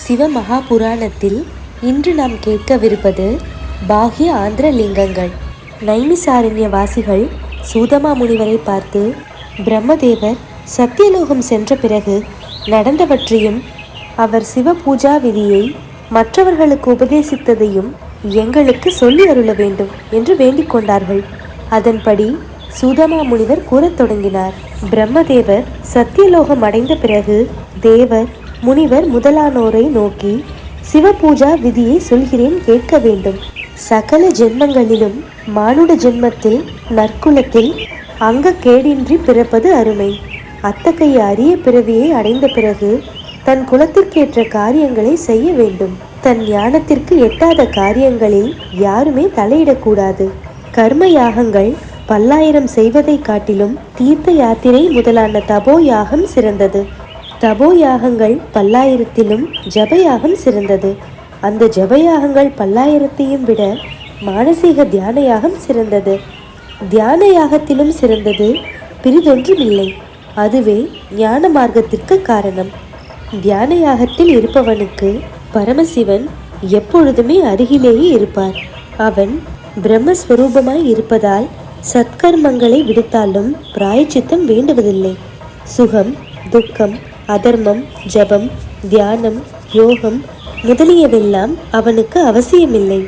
சிவ மகாபுராணத்தில் இன்று நாம் கேட்கவிருப்பது பாஹ்ய ஆந்திர லிங்கங்கள். நைமிசாரண்ய வாசிகள் சூதமா முனிவரை பார்த்து, பிரம்மதேவர் சத்தியலோகம் சென்ற பிறகு நடந்தவற்றையும் அவர் சிவ பூஜா விதியை மற்றவர்களுக்கு உபதேசித்ததையும் எங்களுக்கு சொல்லி அருள வேண்டும் என்று வேண்டிக் கொண்டார்கள். அதன்படி சூதமா முனிவர் கூறத் தொடங்கினார். பிரம்மதேவர் சத்தியலோகம் அடைந்த பிறகு தேவர், முனிவர் முதலானோரை நோக்கி, சிவ பூஜா விதியை சொல்கிறேன், கேட்க வேண்டும். சகல ஜென்மங்களிலும் மானுட ஜென்மத்தில் நற்குலத்தில் அங்கக்கேடின்றி பிறப்பது அருமை. அத்தகைய அரிய பிறவியை அடைந்த பிறகு தன் குலத்திற்கேற்ற காரியங்களை செய்ய வேண்டும். தன் ஞானத்திற்கு எட்டாத காரியங்களில் யாருமே தலையிடக்கூடாது. கர்ம யாகங்கள் 10,000 செய்வதை காட்டிலும் தீர்த்த யாத்திரை முதலான தபோ யாகம் சிறந்தது. தபோ யாகங்கள் 10,000த்திலும் ஜபயாகம் சிறந்தது. அந்த ஜபயாகங்கள் 10,000த்தையும் விட மானசீக தியான யாகம் சிறந்தது. தியான யாகத்திலும் சிறந்தது பிரிதொன்றுமில்லை. அதுவே ஞான மார்க்கத்திற்கு காரணம். தியான யாகத்தில் இருப்பவனுக்கு பரமசிவன் எப்பொழுதுமே அருகிலேயே இருப்பார். அவன் பிரம்மஸ்வரூபமாய் இருப்பதால் சத்கர்மங்களை விடுத்தாலும் பிராயச்சித்தம் வேண்டுவதில்லை. சுகம், துக்கம், அதர்மம், ஜபம், தியானம், யோகம் முதலியவெல்லாம் அவனுக்கு அவசியமில்லை.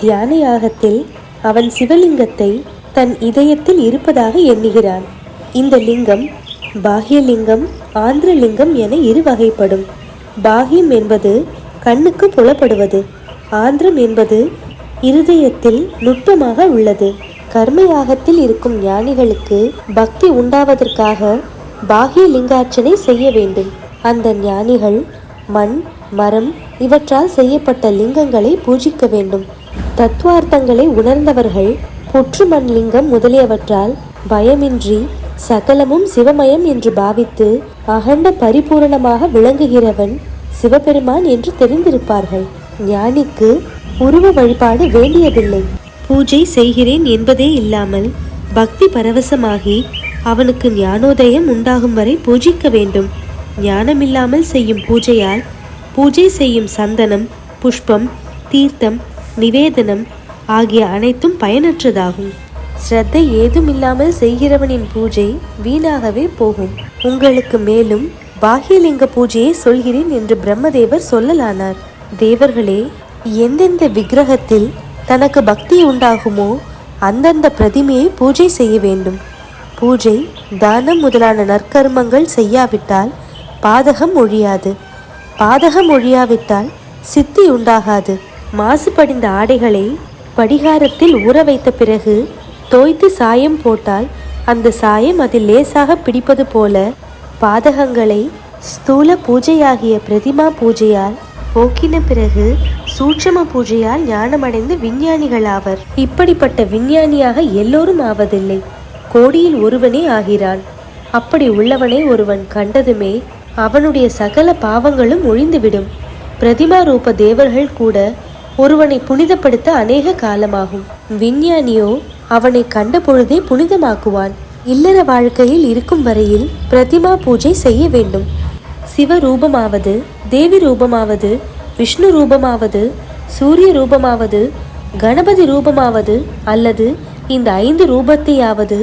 தியான யாகத்தில் அவன் சிவலிங்கத்தை தன் இதயத்தில் இருப்பதாக எண்ணுகிறான். இந்த லிங்கம் பாஹ்யலிங்கம், ஆந்திரலிங்கம் என இரு வகைப்படும். பாஹ்யம் என்பது கண்ணுக்கு புலப்படுவது, ஆந்திரம் என்பது இருதயத்தில் நுட்பமாக உள்ளது. கர்மயாகத்தில் இருக்கும் ஞானிகளுக்கு பக்தி உண்டாவதற்காக பாஹ்ய லிங்கார்ச்சனை செய்ய வேண்டும். அந்த ஞானிகள் மண், மரம் இவற்றால் செய்யப்பட்ட லிங்கங்களை பூஜிக்க வேண்டும். தத்துவார்த்தங்களை உணர்ந்தவர்கள் புற்று மண் லிங்கம் முதலியவற்றால் பயமின்றி சகலமும் சிவமயம் என்று பாவித்து அகண்ட பரிபூரணமாக விளங்குகிறவன் சிவபெருமான் என்று தெரிந்திருப்பார்கள். ஞானிக்கு உருவ வழிபாடு வேண்டியதில்லை. பூஜை செய்கிறேன் என்பதே இல்லாமல் பக்தி பரவசமாகி அவனுக்கு ஞானோதயம் உண்டாகும் வரை பூஜிக்க வேண்டும். ஞானமில்லாமல் செய்யும் பூஜையால் பூஜை செய்யும் சந்தனம், புஷ்பம், தீர்த்தம், நிவேதனம் ஆகிய அனைத்தும் பயனற்றதாகும். ஸ்ரத்தை ஏதுமில்லாமல் செய்கிறவனின் பூஜை வீணாகவே போகும். உங்களுக்கு மேலும் பாஹ்யலிங்க பூஜையை சொல்கிறேன் என்று பிரம்மதேவர் சொல்லலானார். தேவர்களே, எந்தெந்த விக்கிரகத்தில் தனக்கு பக்தி உண்டாகுமோ அந்தந்த பிரதிமையை பூஜை செய்ய வேண்டும். பூஜை, தானம் முதலான நற்கர்மங்கள் செய்யாவிட்டால் பாதகம் ஒழியாது. பாதகம் ஒழியாவிட்டால் சித்தி உண்டாகாது. மாசுபடிந்த ஆடைகளை படிகாரத்தில் ஊற வைத்த பிறகு தோய்த்து சாயம் போட்டால் அந்த சாயம் அதில் லேசாக பிடிப்பது போல பாதகங்களை ஸ்தூல பூஜையாகிய பிரதிமா பூஜையால் போக்கின பிறகு சூட்சம பூஜையால் ஞானமடைந்து விஞ்ஞானிகளாவர். இப்படிப்பட்ட விஞ்ஞானியாக எல்லோரும் ஆவதில்லை. கோடியில் ஒருவனே ஆகிறான். அப்படி உள்ளவனை ஒருவன் கண்டதுமே அவனுடைய சகல பாவங்களும் ஒழிந்துவிடும். பிரதிமா ரூப தேவர்கள் கூட ஒருவனை புனிதப்படுத்த அநேக காலமாகும். விஞ்ஞானியோ அவனை கண்ட பொழுதே புனிதமாக்குவான். இல்லற வாழ்க்கையில் இருக்கும் வரையில் பிரதிமா பூஜை செய்ய வேண்டும். சிவ ரூபமாவது, தேவி ரூபமாவது, விஷ்ணு ரூபமாவது, சூரிய ரூபமாவது, கணபதி ரூபமாவது அல்லது இந்த 5 ரூபத்தையாவது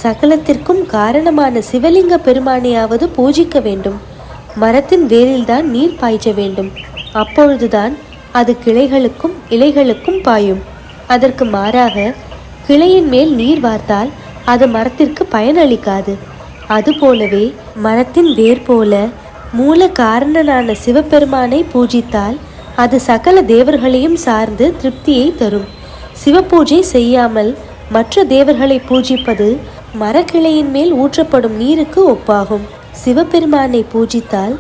சகலத்திற்கும் காரணமான சிவலிங்க பெருமானையாவது பூஜிக்க வேண்டும். மரத்தின் வேரில்தான் நீர் பாய்ச்ச வேண்டும். அப்பொழுதுதான் அது கிளைகளுக்கும் இலைகளுக்கும் பாயும். அதற்கு மாறாக கிளையின் மேல் நீர் வார்த்தால் அது மரத்திற்கு பயனளிக்காது. அதுபோலவே மரத்தின் வேர் போல மூல காரணனான சிவபெருமானை பூஜித்தால் அது சகல தேவர்களையும் சார்ந்து திருப்தியை தரும். சிவபூஜை செய்யாமல் மற்ற தேவர்களை பூஜிப்பது மரக்கிளையின் மேல் ஊற்றப்படும் நீருக்கு ஒப்பாகும். சிவபெருமானை பூஜித்தால்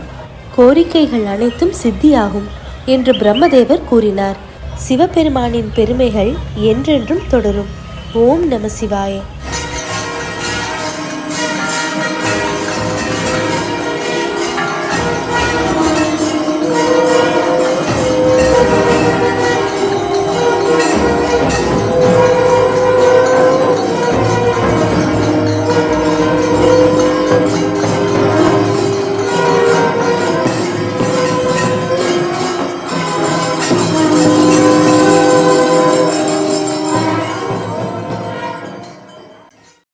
கோரிக்கைகள் அனைத்தும் சித்தியாகும் என்று பிரம்மதேவர் கூறினார். சிவபெருமானின் பெருமைகள் என்றென்றும் தொடரும். ஓம் நம சிவாய.